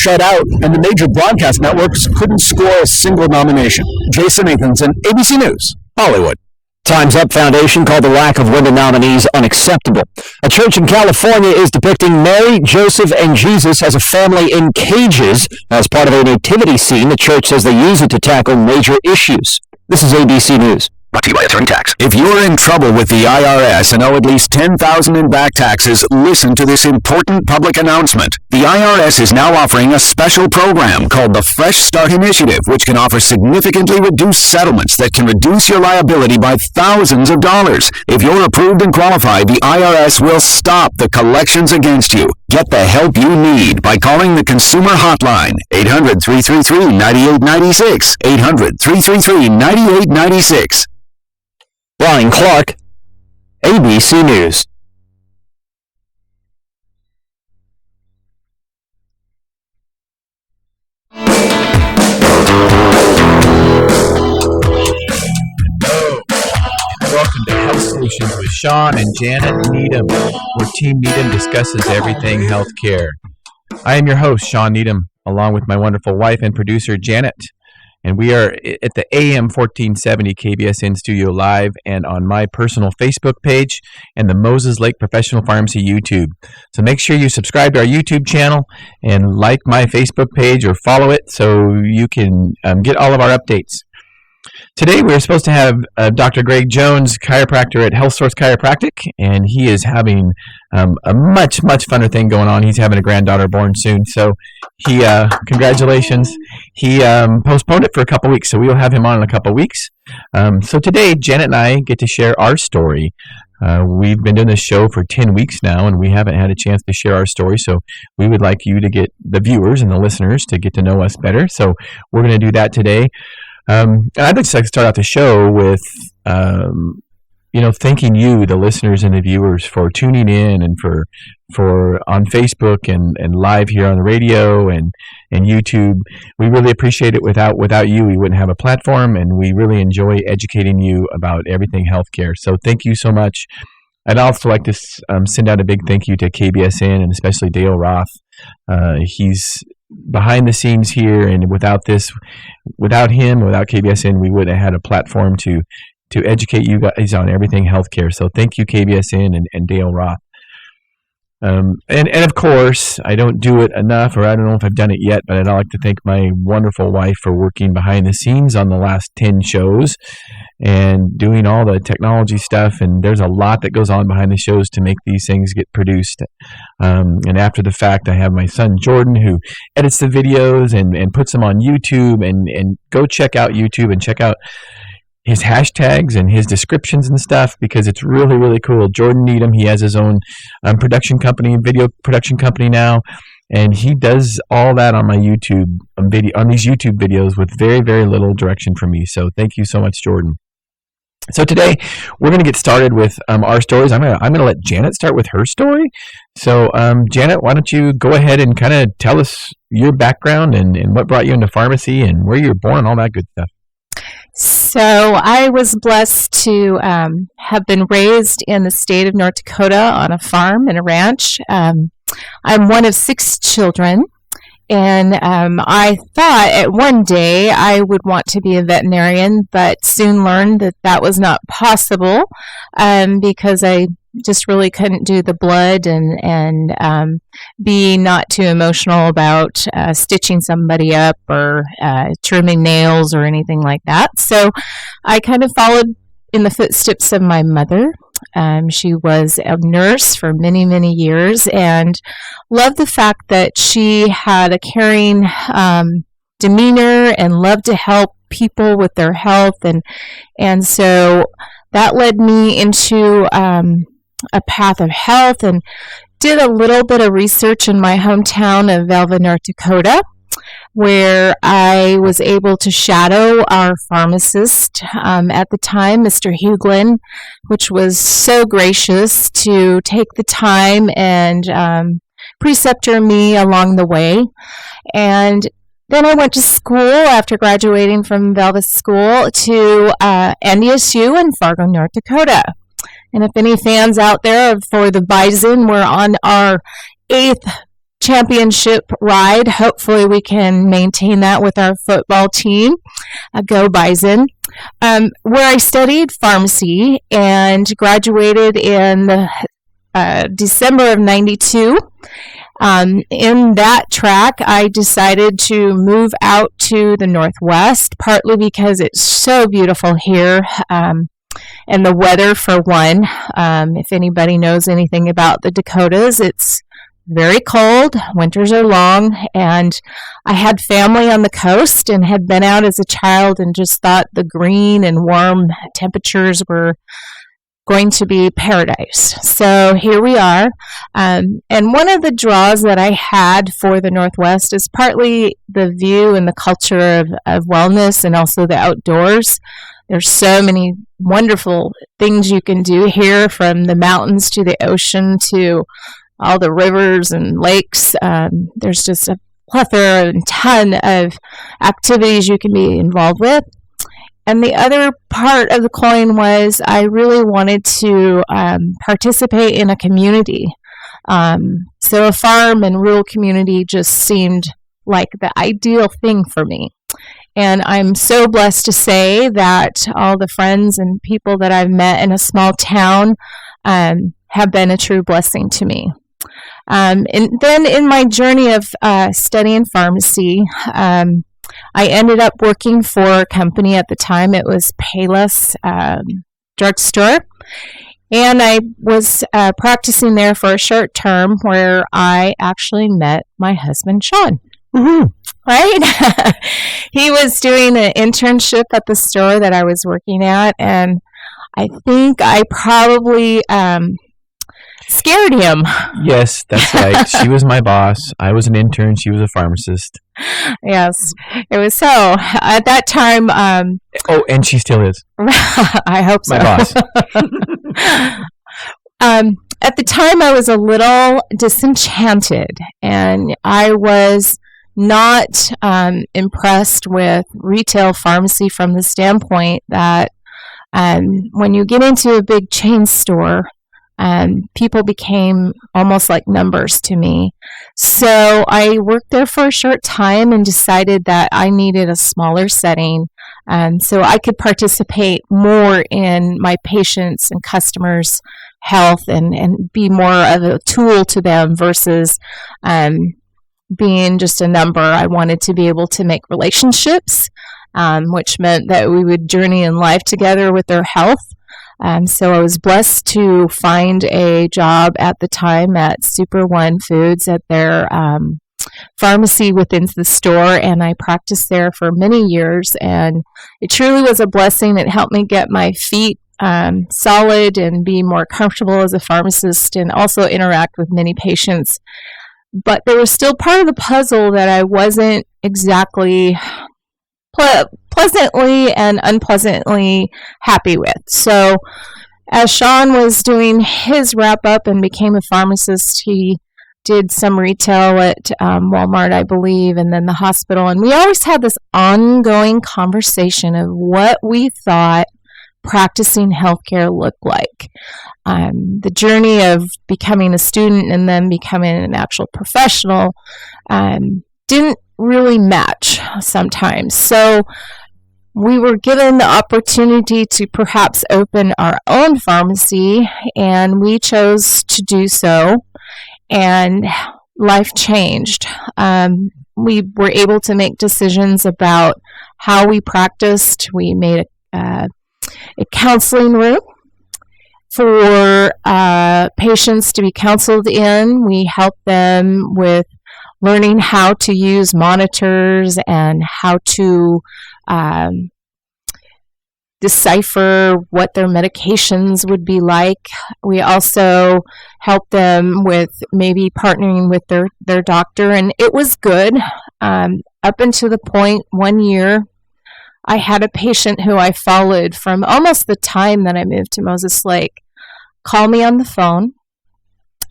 shut out, and the major broadcast networks couldn't score a single nomination. Jason Nathanson, ABC News, Hollywood. Time's Up Foundation called the lack of women nominees unacceptable. A church in California is depicting Mary, Joseph, and Jesus as a family in cages. As part of a nativity scene, the church says they use it to tackle major issues. This is ABC News. Brought to you by Attorney Tax. If you're in trouble with the IRS and owe at least $10,000 in back taxes, listen to this important public announcement. The IRS is now offering a special program called the Fresh Start Initiative, which can offer significantly reduced settlements that can reduce your liability by thousands of dollars. If you're approved and qualified, the IRS will stop the collections against you. Get the help you need by calling the Consumer Hotline, 800-333-9896, 800-333-9896. Brian Clark, ABC News. Welcome to Health Solutions with Shawn and Janet Needham, where Team Needham discusses everything healthcare. I am your host, Shawn Needham, along with my wonderful wife and producer, Janet. And we are at the AM 1470 KBSN studio live and on my personal Facebook page and the Moses Lake Professional Pharmacy YouTube. So make sure you subscribe to our YouTube channel and like my Facebook page or follow it so you can get all of our updates. Today we're supposed to have Dr. Greg Jones, chiropractor at Health Source Chiropractic, and he is having a much funner thing going on. He's having a granddaughter born soon, so he congratulations. He postponed it for a couple weeks, so we will have him on in a couple weeks. So today, Janet and I get to share our story. We've been doing this show for 10 weeks now, and we haven't had a chance to share our story, so we would like you to get the viewers and the listeners to get to know us better. So we're going to do that today. And I'd like to start out the show with, thanking you, the listeners and the viewers, for tuning in and for on Facebook and live here on the radio and YouTube. We really appreciate it. Without you, we wouldn't have a platform, and we really enjoy educating you about everything healthcare. So thank you so much. I'd also like to send out a big thank you to KBSN and especially Dale Roth. He's behind the scenes here, and without him, without KBSN, we wouldn't have had a platform to educate you guys on everything healthcare. So thank you, KBSN and Dale Roth. And of course, I don't do it enough, or I don't know if I've done it yet, but I'd like to thank my wonderful wife for working behind the scenes on the last 10 shows and doing all the technology stuff. And there's a lot that goes on behind the shows to make these things get produced. And after the fact, I have my son Jordan, who edits the videos and puts them on YouTube. And go check out YouTube and check out his hashtags and his descriptions and stuff, because it's really, really cool. Jordan Needham, he has his own production company, video production company now, and he does all that on my YouTube video, on these YouTube videos, with very, very little direction from me. So thank you so much, Jordan. So today we're going to get started with our stories. I'm going to let Janet start with her story. So Janet, why don't you go ahead and kind of tell us your background and what brought you into pharmacy and where you were born and all that good stuff. So I was blessed to have been raised in the state of North Dakota on a farm and a ranch. I'm one of 6 children, and I thought at one day I would want to be a veterinarian, but soon learned that that was not possible because I just really couldn't do the blood and be not too emotional about stitching somebody up or trimming nails or anything like that. So I kind of followed in the footsteps of my mother. She was a nurse for many, many years, and loved the fact that she had a caring demeanor and loved to help people with their health. And so that led me into a path of health, and did a little bit of research in my hometown of Velva, North Dakota, where I was able to shadow our pharmacist at the time, Mr. Huglin, which was so gracious to take the time and preceptor me along the way. And then I went to school after graduating from Velva School to NDSU in Fargo, North Dakota. And if any fans out there for the Bison, we're on our 8th championship ride. Hopefully we can maintain that with our football team, Go Bison, where I studied pharmacy and graduated in December of 92. In that track, I decided to move out to the Northwest, partly because it's so beautiful here, and the weather for one. If anybody knows anything about the Dakotas, it's very cold, winters are long, and I had family on the coast and had been out as a child and just thought the green and warm temperatures were going to be paradise. So here we are. And one of the draws that I had for the Northwest is partly the view and the culture of wellness and also the outdoors. There's so many wonderful things you can do here, from the mountains to the ocean to all the rivers and lakes. There's just a plethora and ton of activities you can be involved with. And the other part of the coin was I really wanted to participate in a community. So a farm and rural community just seemed like the ideal thing for me. And I'm so blessed to say that all the friends and people that I've met in a small town have been a true blessing to me. And then in my journey of studying pharmacy, I ended up working for a company at the time. It was Payless Drugstore. And I was practicing there for a short term where I actually met my husband, Shawn. Mm-hmm. Right? He was doing an internship at the store that I was working at, and I think I probably scared him. Yes, that's right. She was my boss. I was an intern. She was a pharmacist. Yes, it was so. At that time... and she still is. I hope so. My boss. At the time, I was a little disenchanted, and I was not impressed with retail pharmacy from the standpoint that when you get into a big chain store, people became almost like numbers to me. So I worked there for a short time and decided that I needed a smaller setting so I could participate more in my patients' and customers' health and be more of a tool to them versus being just a number. I wanted to be able to make relationships, which meant that we would journey in life together with their health. So I was blessed to find a job at the time at Super One Foods at their pharmacy within the store, and I practiced there for many years, and it truly was a blessing. It helped me get my feet solid and be more comfortable as a pharmacist and also interact with many patients. But there was still part of the puzzle that I wasn't exactly pleasantly and unpleasantly happy with. So as Shawn was doing his wrap-up and became a pharmacist, he did some retail at Walmart, I believe, and then the hospital. And we always had this ongoing conversation of what we thought practicing healthcare looked like. The journey of becoming a student and then becoming an actual professional didn't really match sometimes. So we were given the opportunity to perhaps open our own pharmacy, and we chose to do so, and life changed. We were able to make decisions about how we practiced. We made a counseling room for patients to be counseled in. We helped them with learning how to use monitors and how to decipher what their medications would be like. We also helped them with maybe partnering with their doctor, and it was good. Up until the point 1 year, I had a patient who I followed from almost the time that I moved to Moses Lake call me on the phone,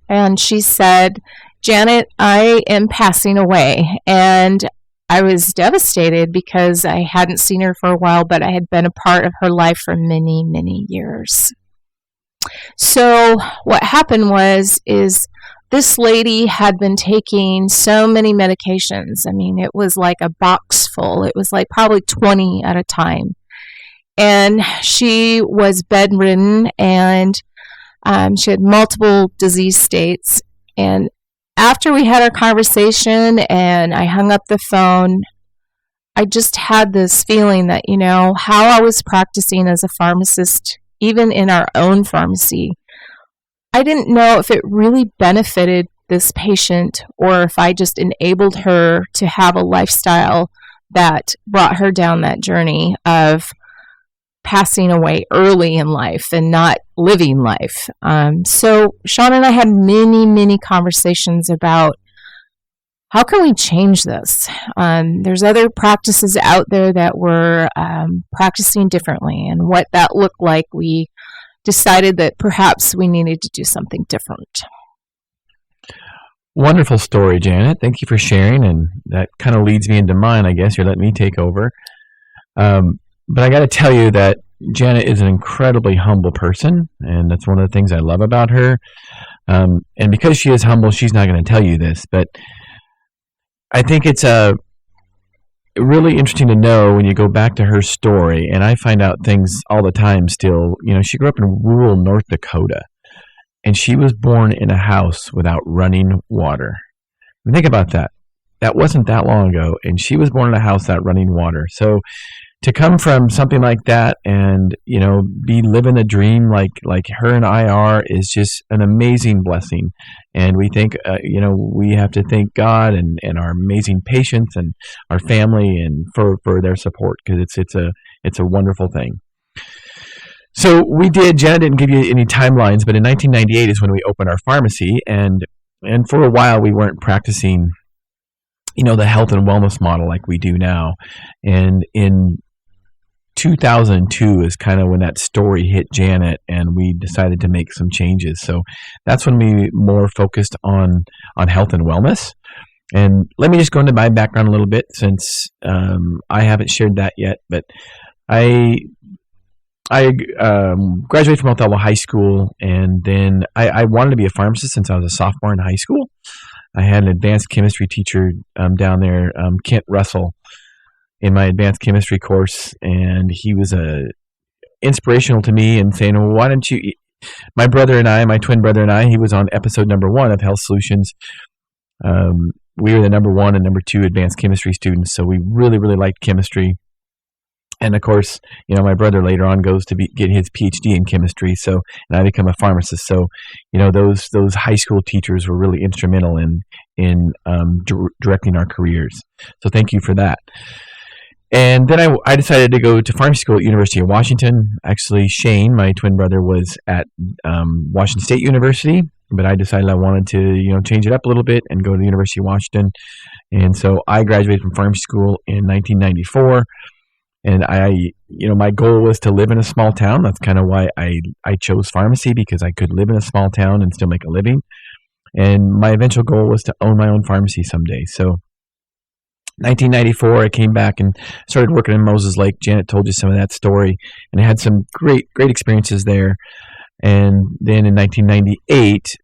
and she said, "Janet, I am passing away." And I was devastated because I hadn't seen her for a while, but I had been a part of her life for many, many years. So what happened is this lady had been taking so many medications. I mean, it was like a box full. It was like probably 20 at a time. And she was bedridden, and she had multiple disease states. And after we had our conversation and I hung up the phone, I just had this feeling that, how I was practicing as a pharmacist, even in our own pharmacy, I didn't know if it really benefited this patient or if I just enabled her to have a lifestyle that brought her down that journey of passing away early in life and not living life. So Shawn and I had many, many conversations about how can we change this? There's other practices out there that were practicing differently, and what that looked like, we decided that perhaps we needed to do something different. Wonderful story, Janet. Thank you for sharing, and that kind of leads me into mine, I guess. You're letting me take over. But I got to tell you that Janet is an incredibly humble person, and that's one of the things I love about her. And because she is humble, she's not going to tell you this, but I think it's really interesting to know when you go back to her story, and I find out things all the time still. She grew up in rural North Dakota, and she was born in a house without running water. And think about that. That wasn't that long ago, and she was born in a house without running water. So to come from something like that and, be living a dream like her and I are is just an amazing blessing. And we think, we have to thank God and our amazing patients and our family and for their support, because it's a wonderful thing. So we did, Janet didn't give you any timelines, but in 1998 is when we opened our pharmacy, and for a while we weren't practicing, the health and wellness model like we do now. And in 2002 is kind of when that story hit Janet, and we decided to make some changes. So that's when we more focused on health and wellness. And let me just go into my background a little bit, since I haven't shared that yet. But I graduated from Othello High School, and then I wanted to be a pharmacist since I was a sophomore in high school. I had an advanced chemistry teacher down there, Kent Russell, in my advanced chemistry course, and he was inspirational to me and saying, well, why don't you, my twin brother and I, he was on episode number 1 of Health Solutions. We were the number 1 and number 2 advanced chemistry students, so we really, really liked chemistry. And of course, my brother later on goes to get his PhD in chemistry, and I become a pharmacist. So, those high school teachers were really instrumental in directing our careers. So thank you for that. And then I decided to go to pharmacy school at University of Washington. Actually, Shane, my twin brother, was at Washington State University, but I decided I wanted to, change it up a little bit and go to the University of Washington. And so I graduated from pharmacy school in 1994. And my goal was to live in a small town. That's kind of why I chose pharmacy, because I could live in a small town and still make a living. And my eventual goal was to own my own pharmacy someday. So 1994, I came back and started working in Moses Lake. Janet told you some of that story, and I had some great experiences there. And then in 1998,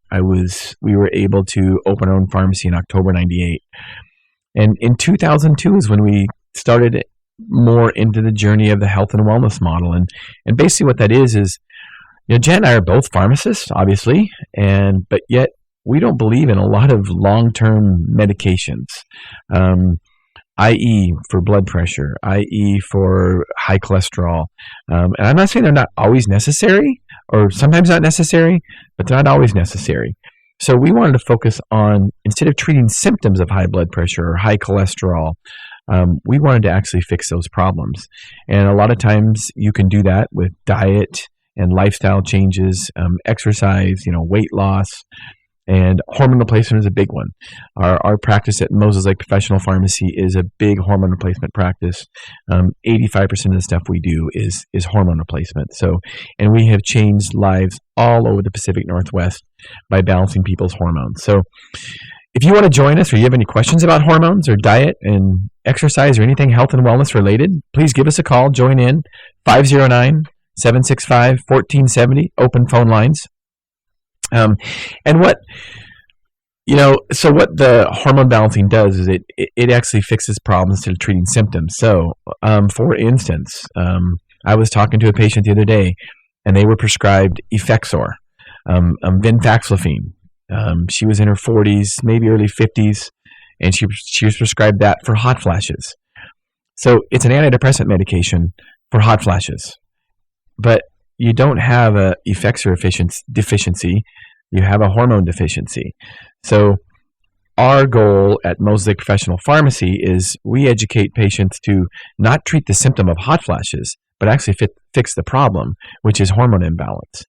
we were able to open our own pharmacy in October 98. And in 2002 is when we started more into the journey of the health and wellness model. And basically what that is Jen and I are both pharmacists, obviously, but yet we don't believe in a lot of long-term medications. i.e. for blood pressure, i.e. for high cholesterol. And I'm not saying they're not always necessary, or sometimes not necessary, but they're not always necessary. So we wanted to focus on, instead of treating symptoms of high blood pressure or high cholesterol, we wanted to actually fix those problems. And a lot of times you can do that with diet and lifestyle changes, exercise, weight loss. And hormone replacement is a big one. Our practice at Moses Lake Professional Pharmacy is a big hormone replacement practice. 85% of the stuff we do is hormone replacement. So, and we have changed lives all over the Pacific Northwest by balancing people's hormones. So if you want to join us, or you have any questions about hormones or diet and exercise or anything health and wellness related, please give us a call. Join in 509-765-1470, open phone lines. And what So what the hormone balancing does is it actually fixes problems instead of treating symptoms. So, for instance, I was talking to a patient the other day, and they were prescribed Effexor, venlafaxine. She was in her 40s, maybe early 50s, and she was prescribed that for hot flashes. So it's an antidepressant medication for hot flashes, but you don't have a Effexor deficiency. You have a hormone deficiency. So our goal at Mosaic Professional Pharmacy is we educate patients to not treat the symptom of hot flashes, but actually fix the problem, which is hormone imbalance.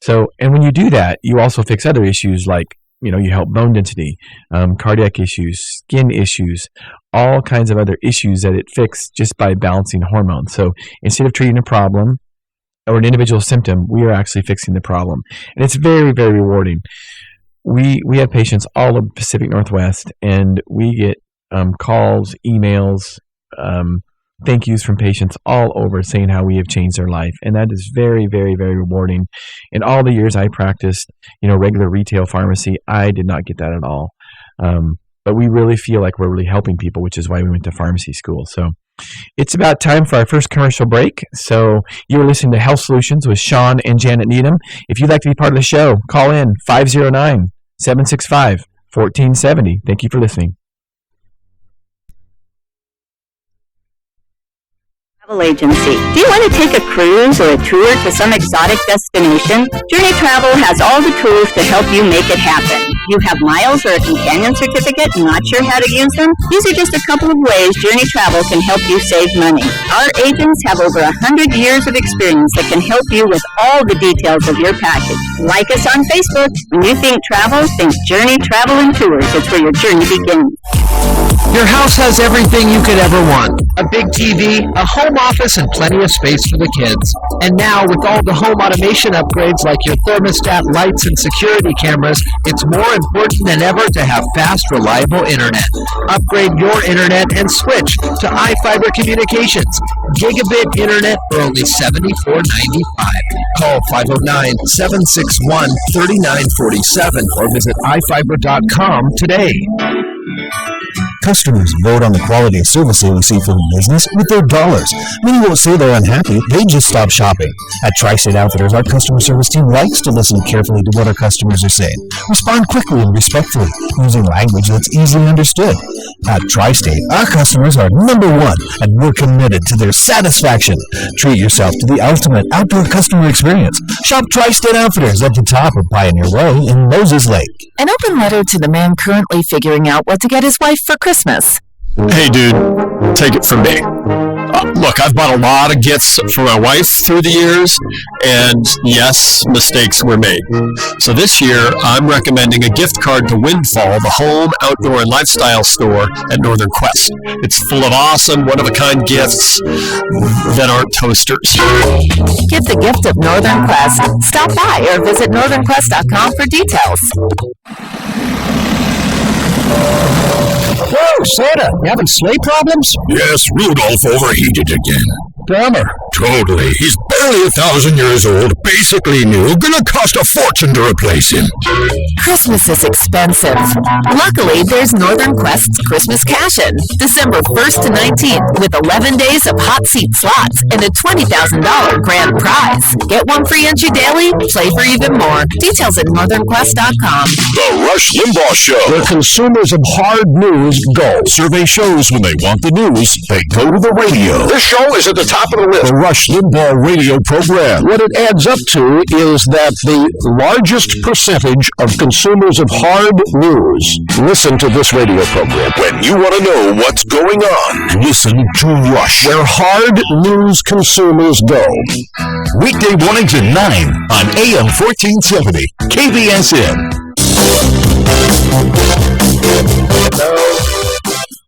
So, and when you do that, you also fix other issues like, you help bone density, cardiac issues, skin issues, all kinds of other issues that it fixes just by balancing hormones. So instead of treating a problem or an individual symptom, we are actually fixing the problem. And it's very, very rewarding. We have patients all over the Pacific Northwest, and we get calls, emails, thank yous from patients all over saying how we have changed their life. And that is very, very, very rewarding. In all the years I practiced, regular retail pharmacy, I did not get that at all. But we really feel like we're really helping people, which is why we went to pharmacy school. So it's about time for our first commercial break. So you're listening to Health Solutions with Shawn and Janet Needham. If you'd like to be part of the show, call in 509-765-1470. Thank you for listening. Travel agency. Do you want to take a cruise or a tour to some exotic destination? Journey Travel has all the tools to help you make it happen. You have miles or a companion certificate and not sure how to use them? These are just a couple of ways Journey Travel can help you save money. Our agents have over 100 years of experience that can help you with all the details of your package. Like us on Facebook. When you think travel, think Journey Travel and Tours. It's where your journey begins. Your house has everything you could ever want. A big TV, a home office, and plenty of space for the kids. And now, with all the home automation upgrades like your thermostat, lights, and security cameras, it's more important than ever to have fast, reliable internet. Upgrade your internet and switch to iFiber Communications. Gigabit internet for only $74.95. Call 509-761-3947 or visit iFiber.com today. Customers vote on the quality of service they receive from the business with their dollars. Many won't say they're unhappy, they just stop shopping. At Tri-State Outfitters, our customer service team likes to listen carefully to what our customers are saying. Respond quickly and respectfully, using language that's easily understood. At Tri-State, our customers are number one, and we're committed to their satisfaction. Treat yourself to the ultimate outdoor customer experience. Shop Tri-State Outfitters at the top of Pioneer Way in Moses Lake. An open letter to the man currently figuring out what to get his wife for Christmas. Hey dude, take it from me. Look, I've bought a lot of gifts for my wife through the years, and yes, mistakes were made. So this year, I'm recommending a gift card to Windfall, the home, outdoor, and lifestyle store at Northern Quest. It's full of awesome, one-of-a-kind gifts that aren't toasters. Get the gift of Northern Quest. Stop by or visit northernquest.com for details. Whoa, Santa, you having sleigh problems? Yes, Rudolph overheated again. Bummer. Totally. He's barely 1,000 years old, basically new, gonna cost a fortune to replace him. Christmas is expensive. Luckily, there's Northern Quest's Christmas Cash-In, December 1st to 19th, with 11 days of hot seat slots and a $20,000 grand prize. Get one free entry daily, play for even more. Details at northernquest.com. The Rush Limbaugh Show. Where consumers of hard news go. Survey shows when they want the news, they go to the radio. This show is at the top of the list. The Rush Limbaugh radio program. What it adds up to is that the largest percentage of consumers of hard news listen to this radio program. When you want to know what's going on, listen to Rush. Where hard news consumers go. Weekday mornings at 9 on AM 1470, KBSN. Hello.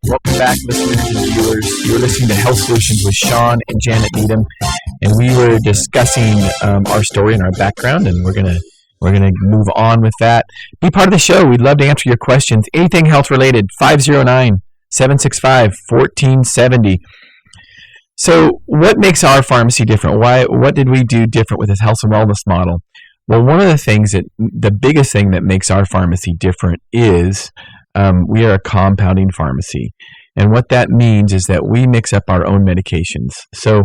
Welcome back, listeners and viewers. You're listening to Health Solutions with Shawn and Janet Needham, and we were discussing our story and our background, and we're gonna move on with that. Be part of the show. We'd love to answer your questions. Anything health related. 509-765-1470. So, what makes our pharmacy different? What did we do different with this health and wellness model? Well, one of the biggest thing that makes our pharmacy different is we are a compounding pharmacy. And what that means is that we mix up our own medications. So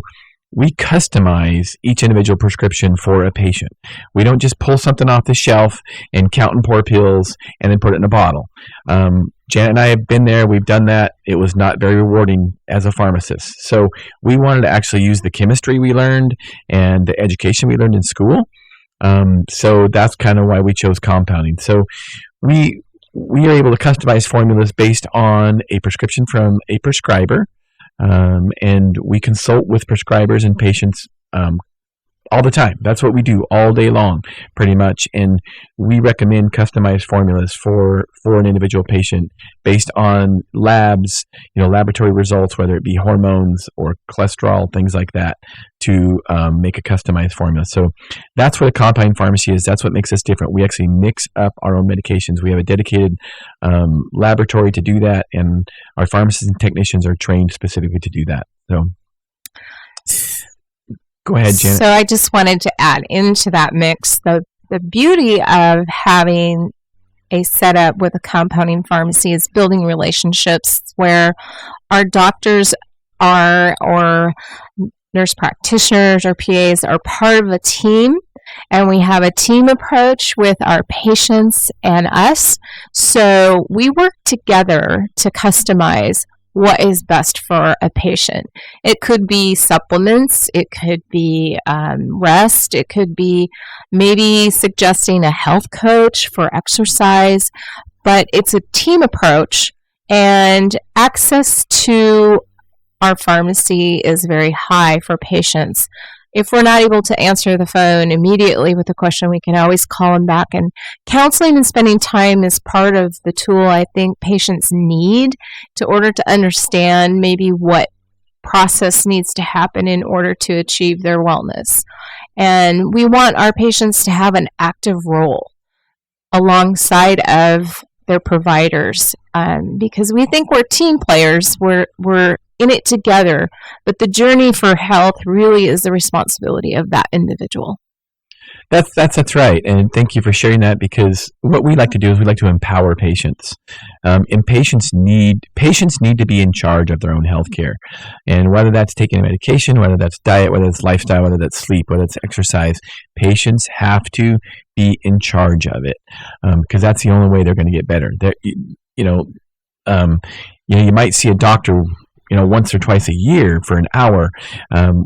we customize each individual prescription for a patient. We don't just pull something off the shelf and count and pour pills and then put it in a bottle. Janet and I have been there. We've done that. It was not very rewarding as a pharmacist. So we wanted to actually use the chemistry we learned and the education we learned in school. So that's kind of why we chose compounding. So we are able to customize formulas based on a prescription from a prescriber. And we consult with prescribers and patients all the time. That's what we do all day long, pretty much. And we recommend customized formulas for an individual patient based on labs, laboratory results, whether it be hormones or cholesterol, things like that, to make a customized formula. So that's what a compounding pharmacy is. That's what makes us different. We actually mix up our own medications. We have a dedicated laboratory to do that, and our pharmacists and technicians are trained specifically to do that. So go ahead, Janet. So I just wanted to add into that mix the beauty of having a setup with a compounding pharmacy is building relationships where our doctors or nurse practitioners or PAs are part of a team, and we have a team approach with our patients and us. So we work together to customize what is best for a patient. It could be supplements, it could be rest, it could be maybe suggesting a health coach for exercise, but it's a team approach, and access to our pharmacy is very high for patients. If we're not able to answer the phone immediately with a question, we can always call them back. And counseling and spending time is part of the tool I think patients need to order to understand maybe what process needs to happen in order to achieve their wellness. And we want our patients to have an active role alongside of their providers, because we think we're team players. We're in it together, but the journey for health really is the responsibility of that individual. That's right, and thank you for sharing that, because what we like to do is we like to empower patients, and patients need to be in charge of their own health care, and whether that's taking a medication, whether that's diet, whether it's lifestyle, whether that's sleep, whether it's exercise, patients have to be in charge of it, because that's the only way they're going to get better. You might see a doctor once or twice a year for an hour,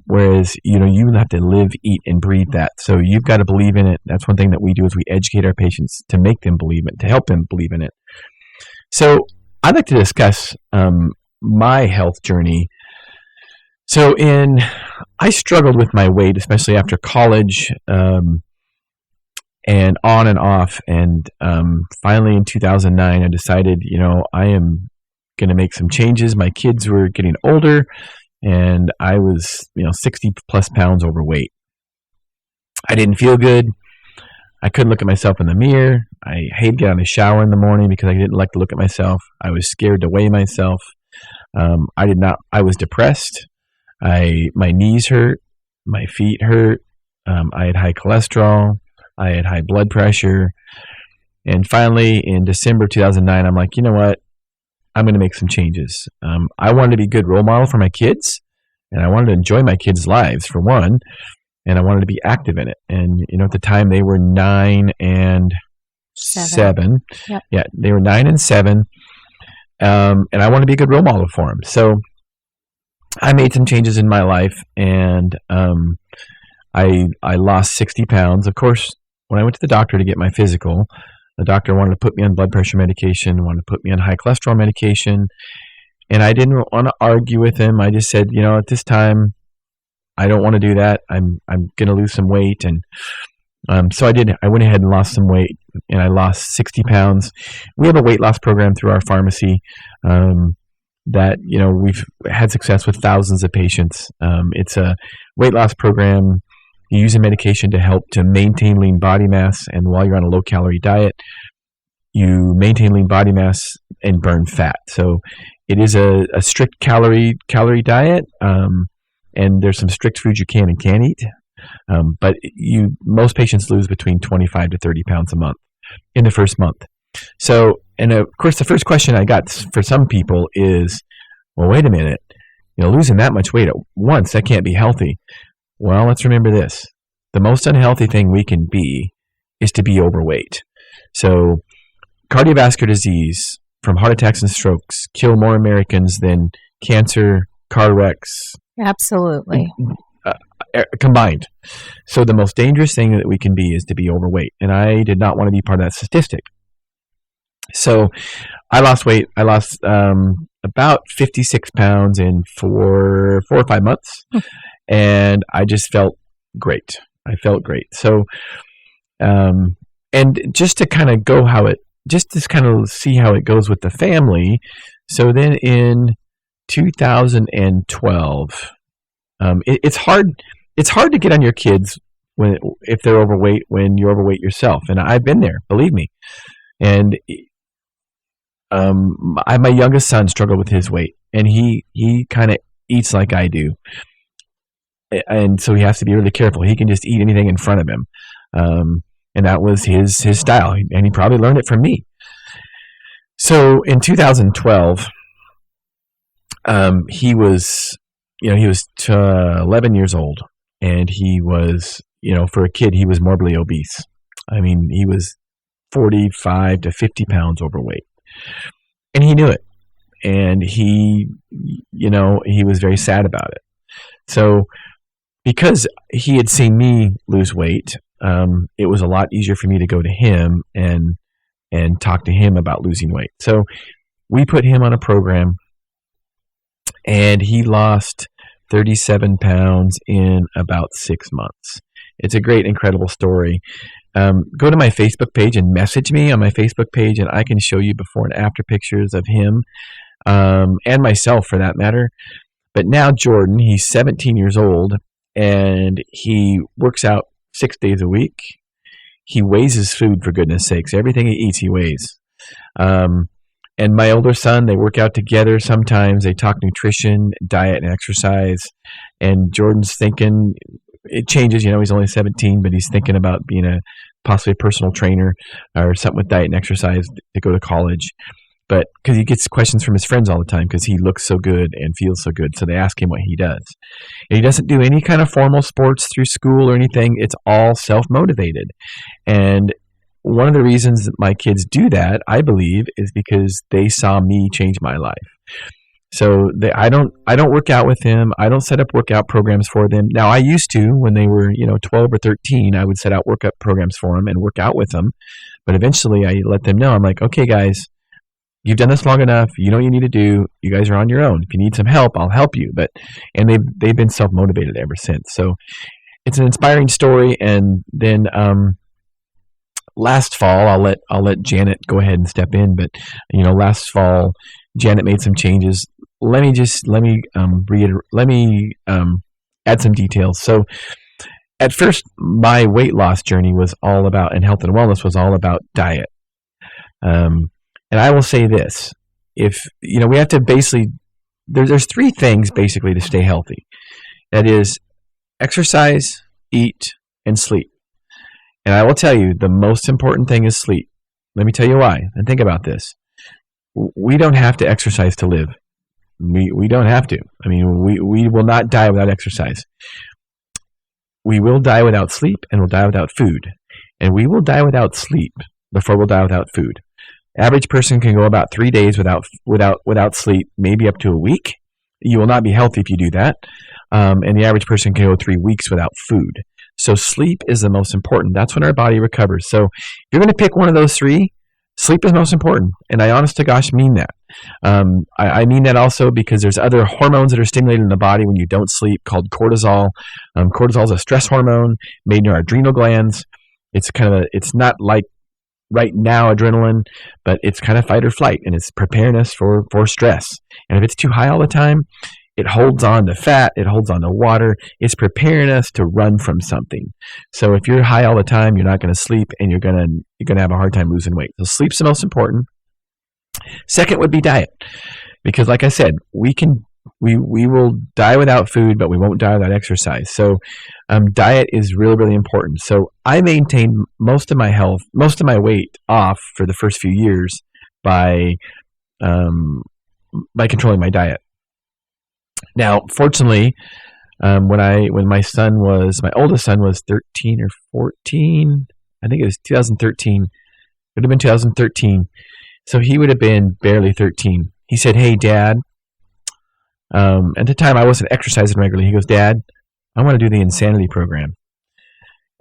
whereas you have to live, eat, and breathe that. So you've got to believe in it. That's one thing that we do, is we educate our patients to make them believe it, to help them believe in it. So I'd like to discuss my health journey. So I struggled with my weight, especially after college, and on and off. And finally in 2009, I decided, I am going to make some changes. My kids were getting older, and I was 60 plus pounds overweight. I didn't feel good. I couldn't look at myself in the mirror. I hated getting out of the shower in the morning because I didn't like to look at myself. I was scared to weigh myself. I was depressed. My knees hurt, my feet hurt. I had high cholesterol. I had high blood pressure. And finally in December 2009, I'm like, you know what? I'm going to make some changes. I wanted to be a good role model for my kids, and I wanted to enjoy my kids' lives, for one, and I wanted to be active in it. And, at the time they were 9 and 7. Yep. Yeah, they were 9 and 7, and I wanted to be a good role model for them. So I made some changes in my life, and I lost 60 pounds. Of course, when I went to the doctor to get my physical, the doctor wanted to put me on blood pressure medication, wanted to put me on high cholesterol medication, and I didn't want to argue with him. I just said, at this time, I don't want to do that. I'm going to lose some weight, and so I did. I went ahead and lost some weight, and I lost 60 pounds. We have a weight loss program through our pharmacy that we've had success with thousands of patients. It's a weight loss program. You use a medication to help to maintain lean body mass, and while you're on a low-calorie diet, you maintain lean body mass and burn fat. So it is a strict calorie diet, and there's some strict foods you can and can't eat. But most patients lose between 25 to 30 pounds a month in the first month. So, and of course, the first question I got for some people is, well, wait a minute, losing that much weight at once, that can't be healthy. Well, let's remember this. The most unhealthy thing we can be is to be overweight. So cardiovascular disease from heart attacks and strokes kill more Americans than cancer, car wrecks. Absolutely. Combined. So the most dangerous thing that we can be is to be overweight. And I did not want to be part of that statistic. So I lost weight. I lost about 56 pounds in 4 or 5 months. And I just felt great. I felt great. So, and just to kind of see how it goes with the family. So then in 2012, it's hard to get on your kids if they're overweight when you're overweight yourself. And I've been there, believe me. And my youngest son struggled with his weight, and he kind of eats like I do. And so he has to be really careful. He can just eat anything in front of him. And that was his style. And he probably learned it from me. So in 2012, he was 11 years old, and he was, for a kid, he was morbidly obese. I mean, he was 45 to 50 pounds overweight, and he knew it. And he was very sad about it. So because he had seen me lose weight, it was a lot easier for me to go to him and talk to him about losing weight. So we put him on a program, and he lost 37 pounds in about 6 months. It's a great, incredible story. Go to my Facebook page and message me on my Facebook page, and I can show you before and after pictures of him and myself for that matter. But now Jordan, he's 17 years old, and he works out 6 days a week. He weighs his food, for goodness sakes. Everything he eats, he weighs. And my older son, they work out together sometimes. They talk nutrition, diet, and exercise. And Jordan's thinking, it changes, he's only 17, but he's thinking about being possibly a personal trainer or something with diet and exercise to go to college. But because he gets questions from his friends all the time because he looks so good and feels so good. So they ask him what he does. And he doesn't do any kind of formal sports through school or anything. It's all self-motivated. And one of the reasons that my kids do that, I believe, is because they saw me change my life. So I don't work out with them. I don't set up workout programs for them. Now, I used to when they were 12 or 13. I would set out workout programs for them and work out with them. But eventually, I let them know. I'm like, okay, guys, you've done this long enough. You know what you need to do. You guys are on your own. If you need some help, I'll help you. And they've been self-motivated ever since. So it's an inspiring story. And then last fall, I'll let Janet go ahead and step in. But last fall, Janet made some changes. Let me add some details. So at first, my weight loss journey was all about, and health and wellness was all about diet. And I will say this, if, we have to basically, there's 3 things basically to stay healthy. That is exercise, eat, and sleep. And I will tell you, the most important thing is sleep. Let me tell you why. And think about this. We don't have to exercise to live. We don't have to. I mean, we will not die without exercise. We will die without sleep, and we'll die without food. And we will die without sleep before we'll die without food. Average person can go about 3 days without sleep, maybe up to a week. You will not be healthy if you do that. And the average person can go 3 weeks without food. So sleep is the most important. That's when our body recovers. So if you're going to pick one of those 3, sleep is most important. And I honest to gosh mean that. I mean that also because there's other hormones that are stimulated in the body when you don't sleep called cortisol. Cortisol is a stress hormone made in our adrenal glands. It's it's not like right now adrenaline, but it's kind of fight or flight, and it's preparing us for stress. And if it's too high all the time, it holds on to fat, it holds on to water, it's preparing us to run from something. So if you're high all the time, you're not going to sleep, and you're going to have a hard time losing weight. So sleep's the most important. Second would be diet, because like I said, we can we will die without food, but we won't die without exercise. So diet is really, really important. So I maintained most of my weight off for the first few years by controlling my diet. Now, fortunately, when my oldest son was 13 or 14, I think it was 2013. It would have been 2013. So he would have been barely 13. He said, "Hey, Dad." At the time, I wasn't exercising regularly. He goes, "Dad, I want to do the Insanity program."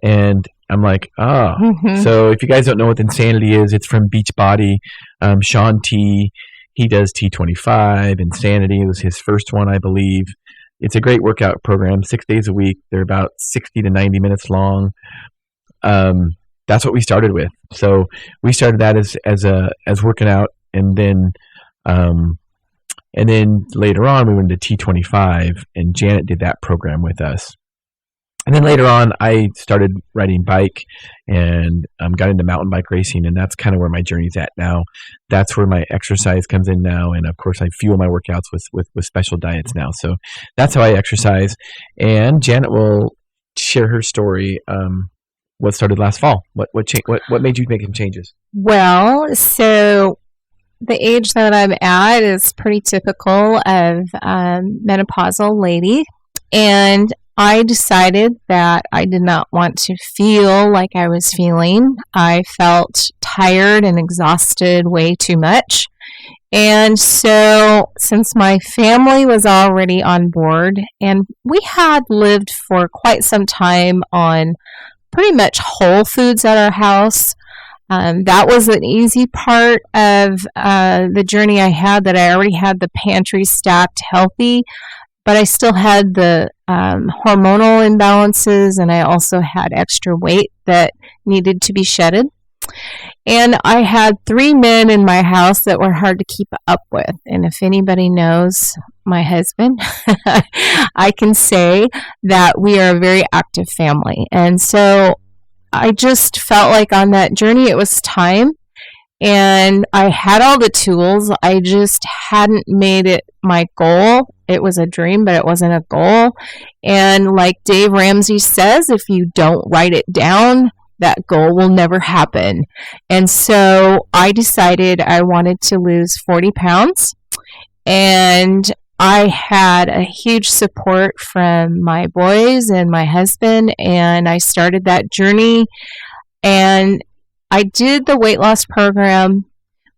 And I'm like, oh. Mm-hmm. So if you guys don't know what Insanity is, it's from Beachbody. Shawn T. He does T25. Insanity was his first one, I believe. It's a great workout program, 6 days a week. They're about 60 to 90 minutes long. That's what we started with. So we started that as working out, and then later on we went to T25, and Janet did that program with us. And then later on, I started riding bike and got into mountain bike racing, and that's kind of where my journey's at now. That's where my exercise comes in now, and of course, I fuel my workouts with special diets now. So that's how I exercise. And Janet will share her story. What started last fall? What made you make some changes? Well, so the age that I'm at is pretty typical of menopausal lady, and I decided that I did not want to feel like I was feeling. I felt tired and exhausted way too much. And so since my family was already on board, and we had lived for quite some time on pretty much whole foods at our house, that was an easy part of the journey I had, that I already had the pantry stacked healthy, but I still had the hormonal imbalances, and I also had extra weight that needed to be shedded. And I had 3 men in my house that were hard to keep up with. And if anybody knows my husband, I can say that we are a very active family. And so I just felt like on that journey it was time. And I had all the tools. I just hadn't made it my goal. It was a dream, but it wasn't a goal. And like Dave Ramsey says, if you don't write it down, that goal will never happen. And so I decided I wanted to lose 40 pounds. And I had a huge support from my boys and my husband. And I started that journey. And I did the weight loss program,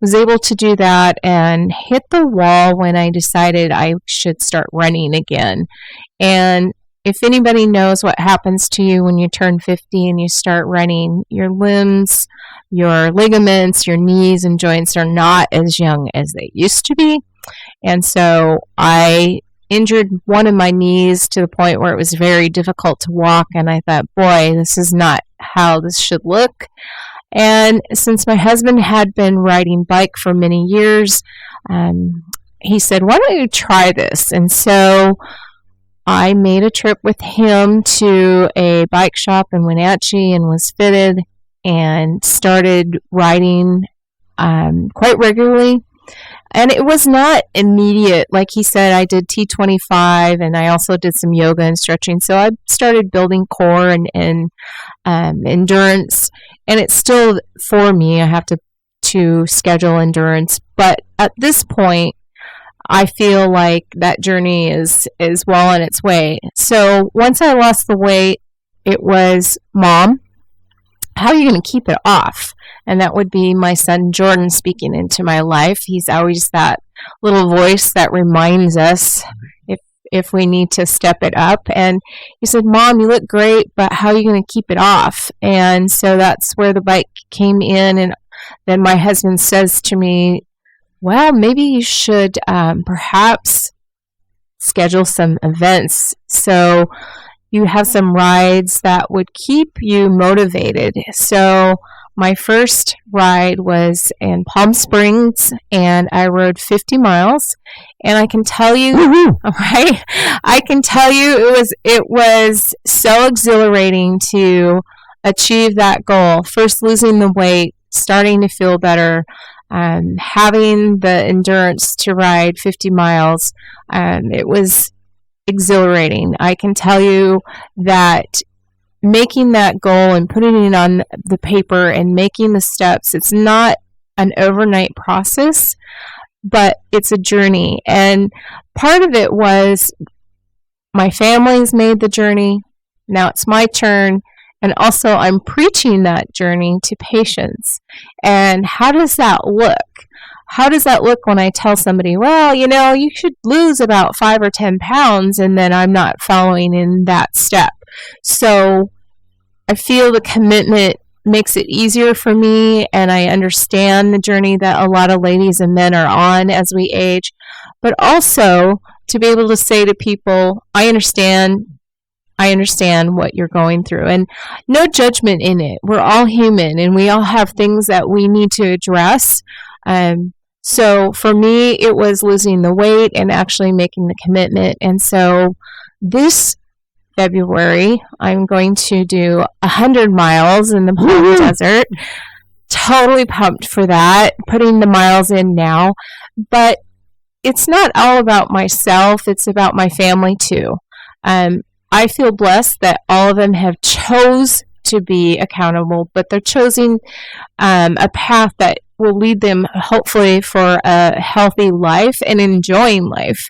was able to do that, and hit the wall when I decided I should start running again. And if anybody knows what happens to you when you turn 50 and you start running, your limbs, your ligaments, your knees and joints are not as young as they used to be. And so I injured one of my knees to the point where it was very difficult to walk. And I thought, boy, this is not how this should look. And since my husband had been riding bike for many years, he said, why don't you try this? And so I made a trip with him to a bike shop in Wenatchee and was fitted and started riding quite regularly. And it was not immediate. Like he said, I did T25 and I also did some yoga and stretching. So I started building core and endurance. And it's still, for me, I have to schedule endurance. But at this point, I feel like that journey is well on its way. So once I lost the weight, it was, Mom, how are you going to keep it off? And that would be my son Jordan speaking into my life. He's always that little voice that reminds us if we need to step it up. And he said, Mom, you look great, but how are you going to keep it off? And so that's where the bike came in. And then my husband says to me, well, maybe you should perhaps schedule some events so you have some rides that would keep you motivated. So my first ride was in Palm Springs, and I rode 50 miles. And I can tell you, right? I can tell you it was so exhilarating to achieve that goal. First, losing the weight, starting to feel better, having the endurance to ride 50 miles, it was exhilarating. I can tell you that making that goal and putting it on the paper and making the steps, it's not an overnight process, but it's a journey. And part of it was my family's made the journey. Now it's my turn. And also I'm preaching that journey to patients. And how does that look? How does that look when I tell somebody, well, you should lose about 5 or 10 pounds, and then I'm not following in that step? So I feel the commitment makes it easier for me, and I understand the journey that a lot of ladies and men are on as we age. But also to be able to say to people, I understand what you're going through, and no judgment in it. We're all human, and we all have things that we need to address. So for me, it was losing the weight and actually making the commitment. And so this February, I'm going to do 100 miles in the Palm Desert. Totally pumped for that, putting the miles in now. But it's not all about myself. It's about my family too. I feel blessed that all of them have chose to be accountable, but they're choosing a path that will lead them hopefully for a healthy life and enjoying life.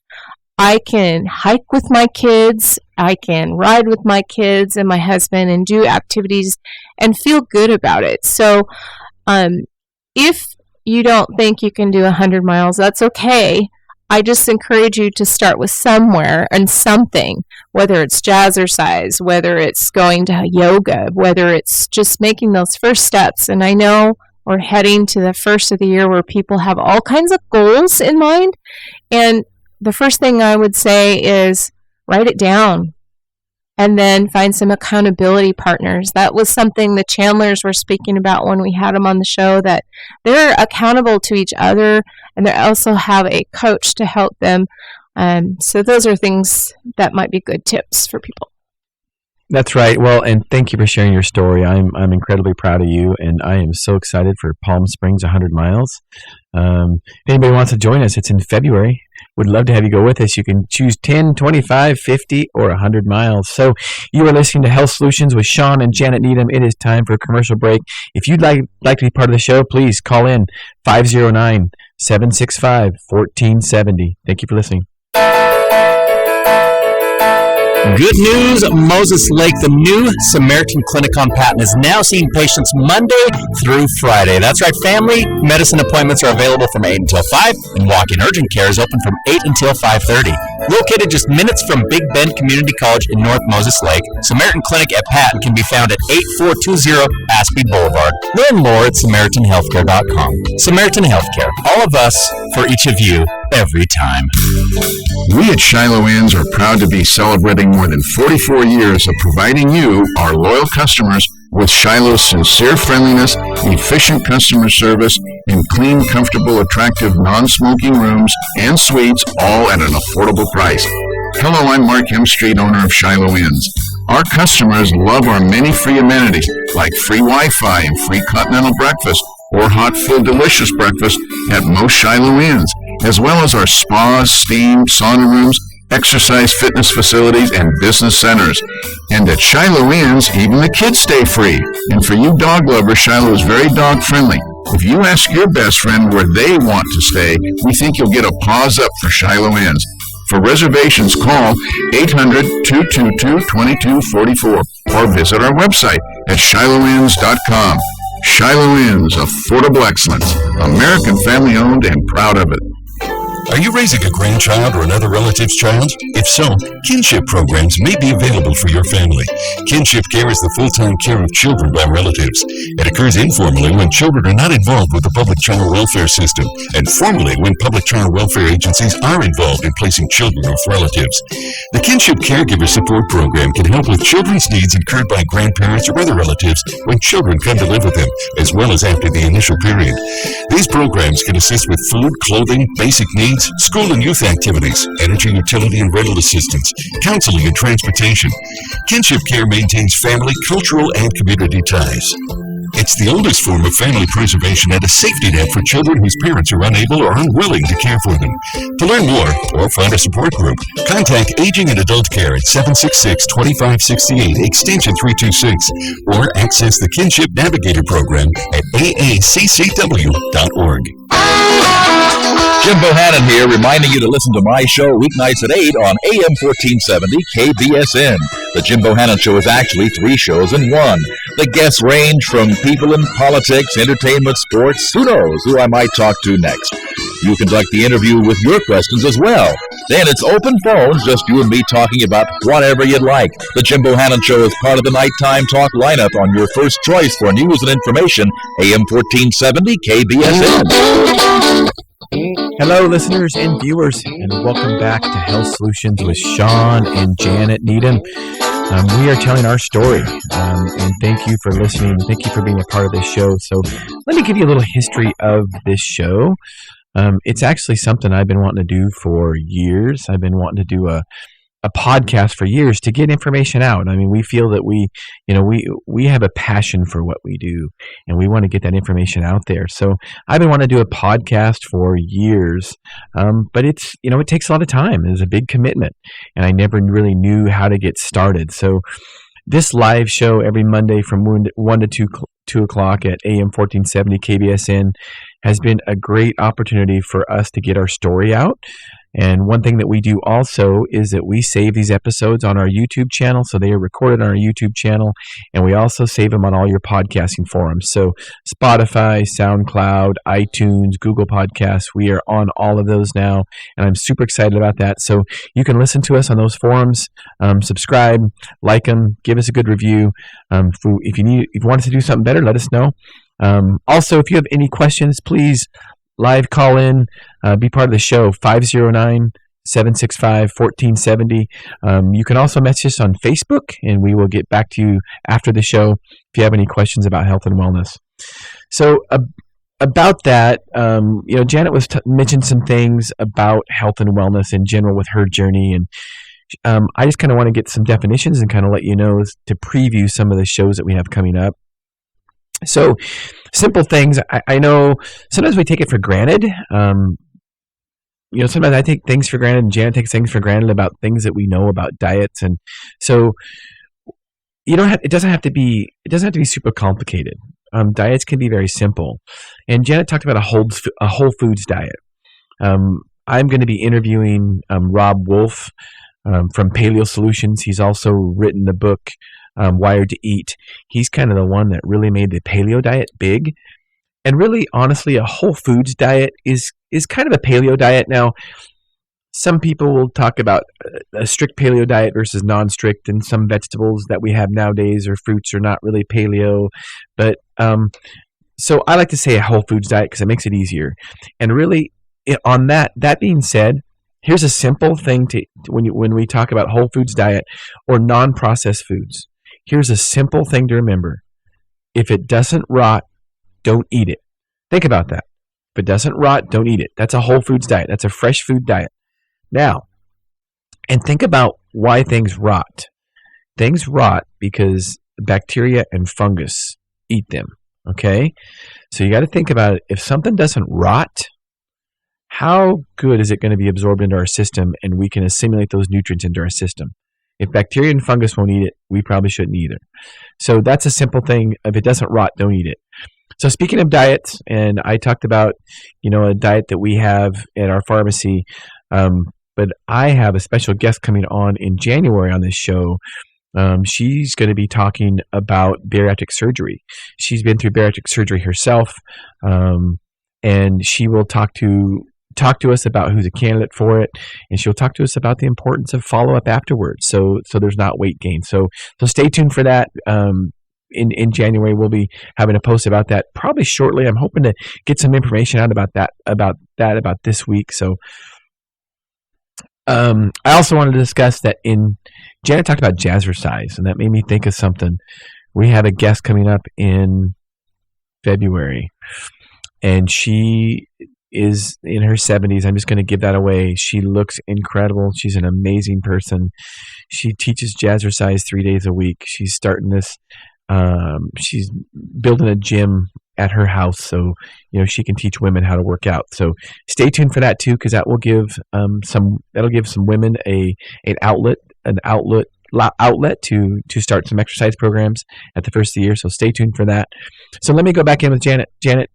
I can hike with my kids, I can ride with my kids and my husband and do activities and feel good about it. So if you don't think you can do 100 miles, that's okay. I just encourage you to start with somewhere and something, whether it's jazzercise, whether it's going to yoga, whether it's just making those first steps. And I know we're heading to the first of the year where people have all kinds of goals in mind. And the first thing I would say is write it down and then find some accountability partners. That was something the Chandlers were speaking about when we had them on the show, that they're accountable to each other and they also have a coach to help them. So those are things that might be good tips for people. That's right. Well, and thank you for sharing your story. I'm incredibly proud of you, and I am so excited for Palm Springs 100 miles. If anybody wants to join us, it's in February. Would love to have you go with us. You can choose 10, 25, 50, or 100 miles. So you are listening to Health Solutions with Shawn and Janet Needham. It is time for a commercial break. If you'd like to be part of the show, please call in 509-765-1470. Thank you for listening. Good news, Moses Lake, the new Samaritan Clinic on Patton, is now seeing patients Monday through Friday. That's right, family medicine appointments are available from 8 until 5, and walk-in urgent care is open from 8 until 5:30. Located just minutes from Big Bend Community College in North Moses Lake, Samaritan Clinic at Patton can be found at 8420 Aspie Boulevard. Learn more at SamaritanHealthcare.com. Samaritan Healthcare, all of us for each of you, every time. We at Shiloh Inns are proud to be celebrating more than 44 years of providing you, our loyal customers, with Shiloh's sincere friendliness, efficient customer service, and clean, comfortable, attractive, non-smoking rooms and suites, all at an affordable price. Hello, I'm Mark Hemstreet, owner of Shiloh Inns. Our customers love our many free amenities, like free Wi-Fi and free continental breakfast, or hot, full, delicious breakfast at most Shiloh Inns, as well as our spas, steam, sauna rooms, exercise fitness facilities, and business centers. And at Shiloh Inns, even the kids stay free. And for you dog lovers, Shiloh is very dog friendly. If you ask your best friend where they want to stay, we think you'll get a paws up for Shiloh Inns. For reservations, call 800-222-2244 or visit our website at shilohins.com. Shiloh Inns, affordable excellence. American family owned and proud of it. Are you raising a grandchild or another relative's child? If so, kinship programs may be available for your family. Kinship care is the full-time care of children by relatives. It occurs informally when children are not involved with the public child welfare system, and formally when public child welfare agencies are involved in placing children with relatives. The Kinship Caregiver Support Program can help with children's needs incurred by grandparents or other relatives when children come to live with them, as well as after the initial period. These programs can assist with food, clothing, basic needs, school and youth activities, energy, utility, and rental assistance, counseling, and transportation. Kinship Care maintains family, cultural, and community ties. It's the oldest form of family preservation and a safety net for children whose parents are unable or unwilling to care for them. To learn more or find a support group, contact Aging and Adult Care at 766-2568, extension 326, or access the Kinship Navigator program at aaccw.org. Jim Bohannon here, reminding you to listen to my show weeknights at 8 on AM 1470 KBSN. The Jim Bohannon Show is actually 3 shows in one. The guests range from people in politics, entertainment, sports. Who knows who I might talk to next? You conduct the interview with your questions as well. Then it's open phones, just you and me talking about whatever you'd like. The Jim Bohannon Show is part of the nighttime talk lineup on your first choice for news and information, AM 1470 KBSN. Hello, listeners and viewers, and welcome back to Health Solutions with Shawn and Janet Needham. We are telling our story, and thank you for listening. Thank you for being a part of this show. So let me give you a little history of this show. It's actually something I've been wanting to do for years. I've been wanting to do a podcast for years to get information out. I mean, we feel that we have a passion for what we do, and we want to get that information out there. So I've been wanting to do a podcast for years, but it takes a lot of time. It's a big commitment, and I never really knew how to get started. So this live show every Monday from 1 to 2 o'clock at AM 1470 KBSN has been a great opportunity for us to get our story out. And one thing that we do also is that we save these episodes on our YouTube channel. So they are recorded on our YouTube channel, and we also save them on all your podcasting forums. So Spotify, SoundCloud, iTunes, Google Podcasts, we are on all of those now, and I'm super excited about that. So you can listen to us on those forums, subscribe, like them, give us a good review. If you want us to do something better, let us know. Also, if you have any questions, please live call in, be part of the show, 509-765-1470. You can also message us on Facebook, and we will get back to you after the show if you have any questions about health and wellness. So about that, Janet mentioned some things about health and wellness in general with her journey, and I just kind of want to get some definitions and kind of let you know to preview some of the shows that we have coming up. So, simple things. I know sometimes we take it for granted. Sometimes I take things for granted, and Janet takes things for granted about things that we know about diets, and so it doesn't have to be super complicated. Diets can be very simple, and Janet talked about a whole foods diet. I'm going to be interviewing Rob Wolf from Paleo Solutions. He's also written the book Wired to Eat. He's kind of the one that really made the paleo diet big. And really, honestly, a whole foods diet is kind of a paleo diet. Now, some people will talk about a strict paleo diet versus non-strict, and some vegetables that we have nowadays or fruits are not really paleo. But so I like to say a whole foods diet because it makes it easier. And really, on that being said, here's a simple thing when we talk about whole foods diet or non-processed foods. Here's a simple thing to remember. If it doesn't rot, don't eat it. Think about that. If it doesn't rot, don't eat it. That's a whole foods diet. That's a fresh food diet. Now, and think about why things rot. Things rot because bacteria and fungus eat them. Okay? So you got to think about it. If something doesn't rot, how good is it going to be absorbed into our system, and we can assimilate those nutrients into our system? If bacteria and fungus won't eat it, we probably shouldn't either. So that's a simple thing. If it doesn't rot, don't eat it. So speaking of diets, and I talked about, a diet that we have at our pharmacy, but I have a special guest coming on in January on this show. She's going to be talking about bariatric surgery. She's been through bariatric surgery herself, and she will talk to us about who's a candidate for it, and she'll talk to us about the importance of follow-up afterwards, so there's not weight gain. So stay tuned for that. In January, we'll be having a post about that probably shortly. I'm hoping to get some information out about this week. So I also wanted to discuss that Janet talked about jazzercise, and that made me think of something. We have a guest coming up in February, and she is in her 70s. I'm just going to give that away. She looks incredible. She's an amazing person. She teaches jazzercise 3 days a week. She's starting this She's building a gym at her house, so she can teach women how to work out. So stay tuned for that too, because that will give some women an outlet to start some exercise programs at the first of the year. So stay tuned for that. So let me go back in with Janet. Janet,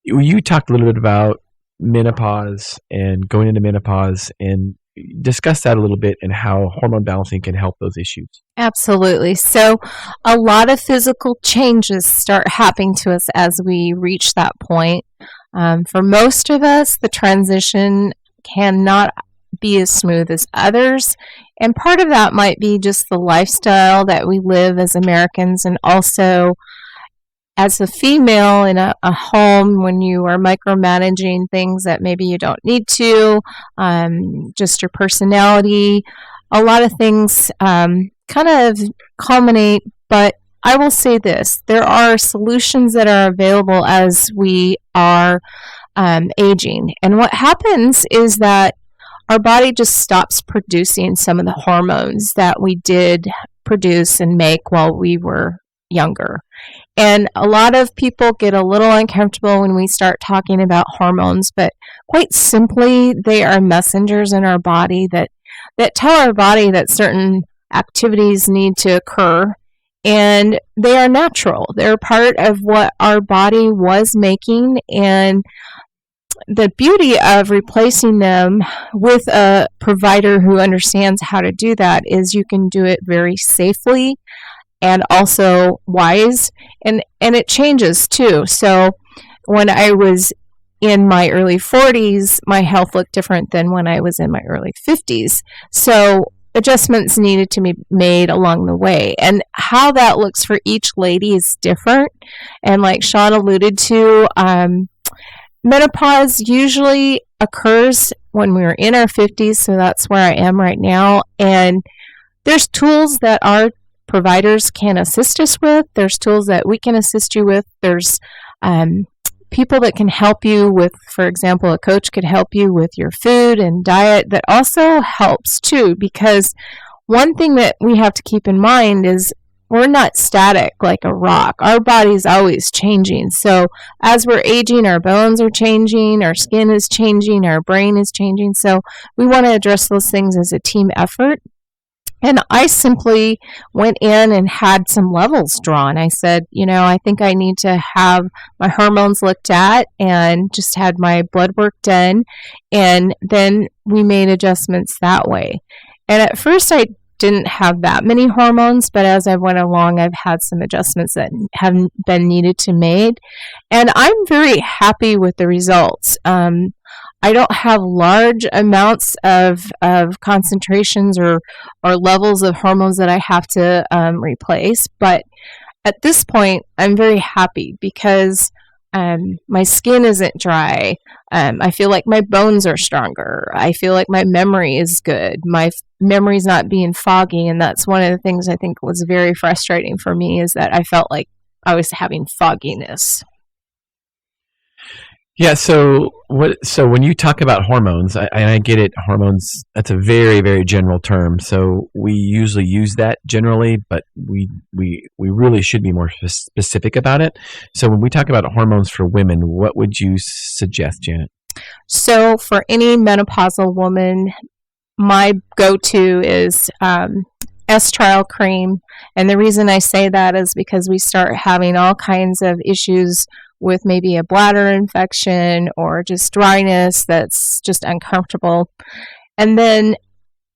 you talked a little bit about menopause and going into menopause, and discuss that a little bit and how hormone balancing can help those issues. Absolutely. So a lot of physical changes start happening to us as we reach that point. For most of us, the transition cannot be as smooth as others. And part of that might be just the lifestyle that we live as Americans, and also as a female in a home, when you are micromanaging things that maybe you don't need to, just your personality, a lot of things kind of culminate. But I will say this, there are solutions that are available as we are aging. And what happens is that our body just stops producing some of the hormones that we did produce and make while we were younger. And a lot of people get a little uncomfortable when we start talking about hormones, but quite simply, they are messengers in our body that tell our body that certain activities need to occur, and they are natural. They're part of what our body was making, and the beauty of replacing them with a provider who understands how to do that is you can do it very safely and also wise, and it changes too. So when I was in my early 40s, my health looked different than when I was in my early 50s. So adjustments needed to be made along the way. And how that looks for each lady is different. And like Shawn alluded to, menopause usually occurs when we're in our 50s, so that's where I am right now. And there's tools that our providers can assist us with. There's tools that we can assist you with. There's people that can help you with, for example, a coach could help you with your food and diet. That also helps too, because one thing that we have to keep in mind is we're not static like a rock. Our body's always changing. So as we're aging, our bones are changing, our skin is changing, our brain is changing. So we want to address those things as a team effort. And I simply went in and had some levels drawn. I said, I think I need to have my hormones looked at, and just had my blood work done. And then we made adjustments that way. And at first I didn't have that many hormones, but as I went along, I've had some adjustments that have been needed to made. And I'm very happy with the results. I don't have large amounts of concentrations or levels of hormones that I have to replace. But at this point, I'm very happy because my skin isn't dry. I feel like my bones are stronger. I feel like my memory is good. My memory's not being foggy. And that's one of the things I think was very frustrating for me, is that I felt like I was having fogginess. Yeah, so when you talk about hormones, I get it, hormones, that's a very, very general term. So we usually use that generally, but we really should be more specific about it. So when we talk about hormones for women, what would you suggest, Janet? So for any menopausal woman, my go-to is estriol cream. And the reason I say that is because we start having all kinds of issues with maybe a bladder infection or just dryness that's just uncomfortable. And then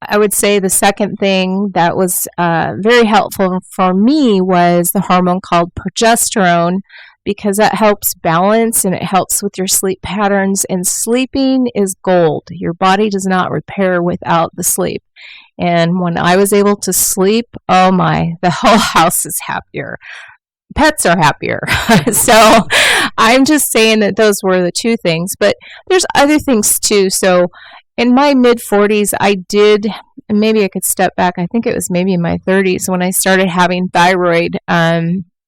I would say the second thing that was very helpful for me was the hormone called progesterone, because that helps balance and it helps with your sleep patterns. And sleeping is gold. Your body does not repair without the sleep. And when I was able to sleep, oh my, the whole house is happier. Pets are happier. So I'm just saying that those were the two things, but there's other things too. So in my mid 40s, I did, and maybe I could step back, I think it was maybe in my 30s when I started having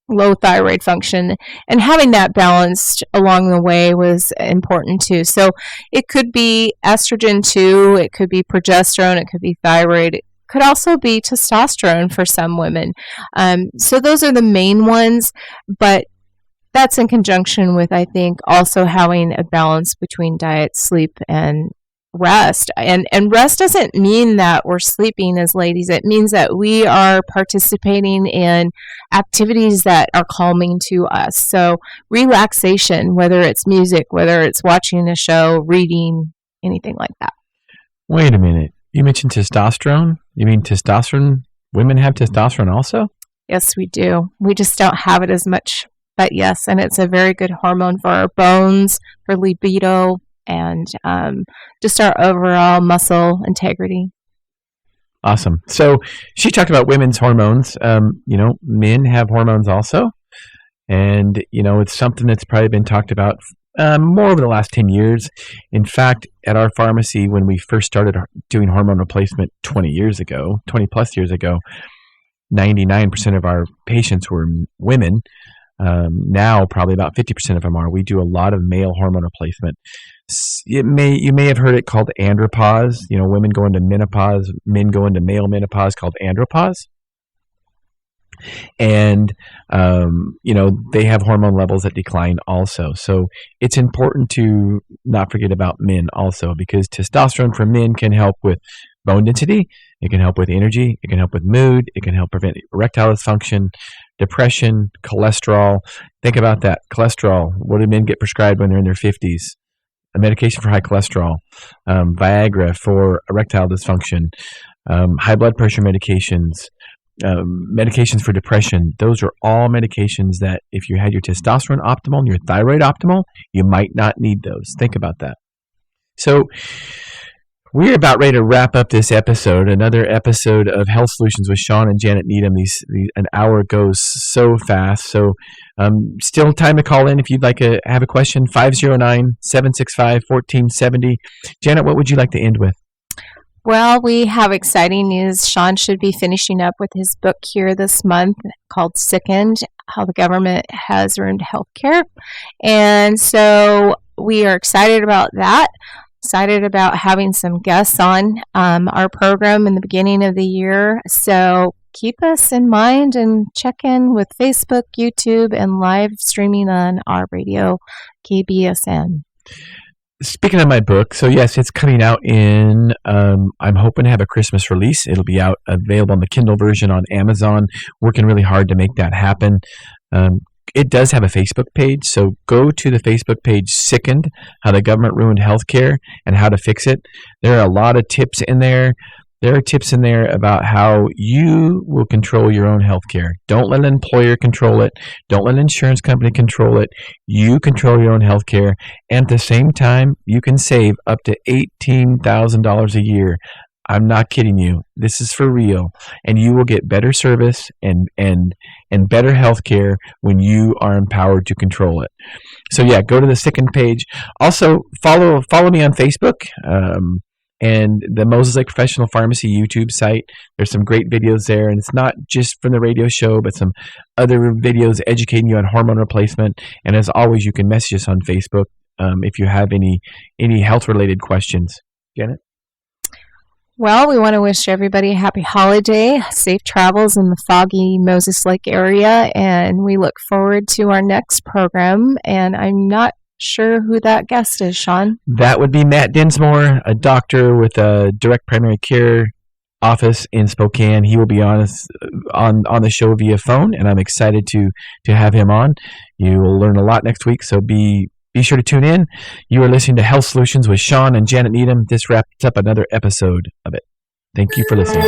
low thyroid function, and having that balanced along the way was important too. So it could be estrogen too, it could be progesterone, it could be thyroid, could also be testosterone for some women. So those are the main ones, but that's in conjunction with, I think, also having a balance between diet, sleep, and rest. And rest doesn't mean that we're sleeping as ladies. It means that we are participating in activities that are calming to us. So relaxation, whether it's music, whether it's watching a show, reading, anything like that. Wait a minute. You mentioned testosterone? You mean testosterone? Women have testosterone also? Yes, we do. We just don't have it as much. But yes, and it's a very good hormone for our bones, for libido, and just our overall muscle integrity. Awesome. So she talked about women's hormones. Men have hormones also. And, it's something that's probably been talked about more over the last 10 years. In fact, at our pharmacy, when we first started doing hormone replacement 20 plus years ago, 99% of our patients were women. Now, probably about 50% of them are. We do a lot of male hormone replacement. You may have heard it called andropause. Women go into menopause, men go into male menopause, called andropause. And, they have hormone levels that decline also. So it's important to not forget about men also, because testosterone for men can help with bone density. It can help with energy. It can help with mood. It can help prevent erectile dysfunction, depression, cholesterol. Think about that. Cholesterol. What do men get prescribed when they're in their 50s? A medication for high cholesterol, Viagra for erectile dysfunction, high blood pressure medications, medications for depression. Those are all medications that if you had your testosterone optimal and your thyroid optimal, you might not need those. Think about that. So we're about ready to wrap up this episode, another episode of Health Solutions with Shawn and Janet Needham. An hour goes so fast. So still time to call in if you'd like to have a question, 509-765-1470. Janet, what would you like to end with? Well, we have exciting news. Shawn should be finishing up with his book here this month called Sickened, How the Government Has Ruined Healthcare. And so we are excited about that. Excited about having some guests on our program in the beginning of the year. So keep us in mind and check in with Facebook, YouTube, and live streaming on our radio, KBSN. Speaking of my book, so yes, it's coming out in, I'm hoping to have a Christmas release. It'll be out available on the Kindle version on Amazon. Working really hard to make that happen. It does have a Facebook page, so go to the Facebook page, Sickened, How the Government Ruined Healthcare and How to Fix It. There are a lot of tips in there. There are tips in there about how you will control your own healthcare. Don't let an employer control it. Don't let an insurance company control it. You control your own healthcare. And at the same time, you can save up to $18,000 a year. I'm not kidding you. This is for real. And you will get better service and better health care when you are empowered to control it. So yeah, go to the Sickened page. Also, follow me on Facebook and the Moses Lake Professional Pharmacy YouTube site. There's some great videos there. And it's not just from the radio show, but some other videos educating you on hormone replacement. And as always, you can message us on Facebook if you have any health-related questions. Janet? Well, we want to wish everybody a happy holiday, safe travels in the foggy Moses Lake area, and we look forward to our next program. And I'm not sure who that guest is, Shawn. That would be Matt Dinsmore, a doctor with a direct primary care office in Spokane. He will be on the show via phone, and I'm excited to have him on. You will learn a lot next week, so be sure to tune in. You are listening to Health Solutions with Shawn and Janet Needham. This wraps up another episode of it. Thank you for listening.